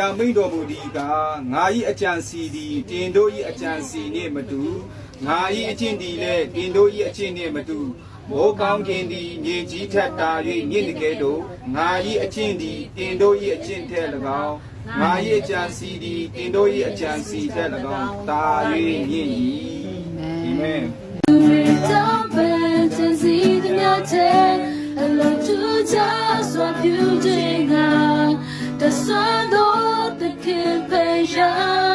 ရာမိန်တော်မူဒီကငါ၏အကြံစီသည်တင်တို့၏အကြံစီနှင့်မတူငါ၏အကျင့်သည်လည်းတင်တို့၏အကျင့်နှင့်မတူမိုးကောင်းခြင်းသည်မြေကြီးထက်တာ၍မြင့်တကယ်သို့ငါ၏အကျင့်သည်တင်တို့၏အကျင့်ထက်၎င်းငါ၏အကြံစီသည်တင်တို့၏အကြံစီထက်၎င်းတာ၍မြင့်၏အာမင် The sun, the king,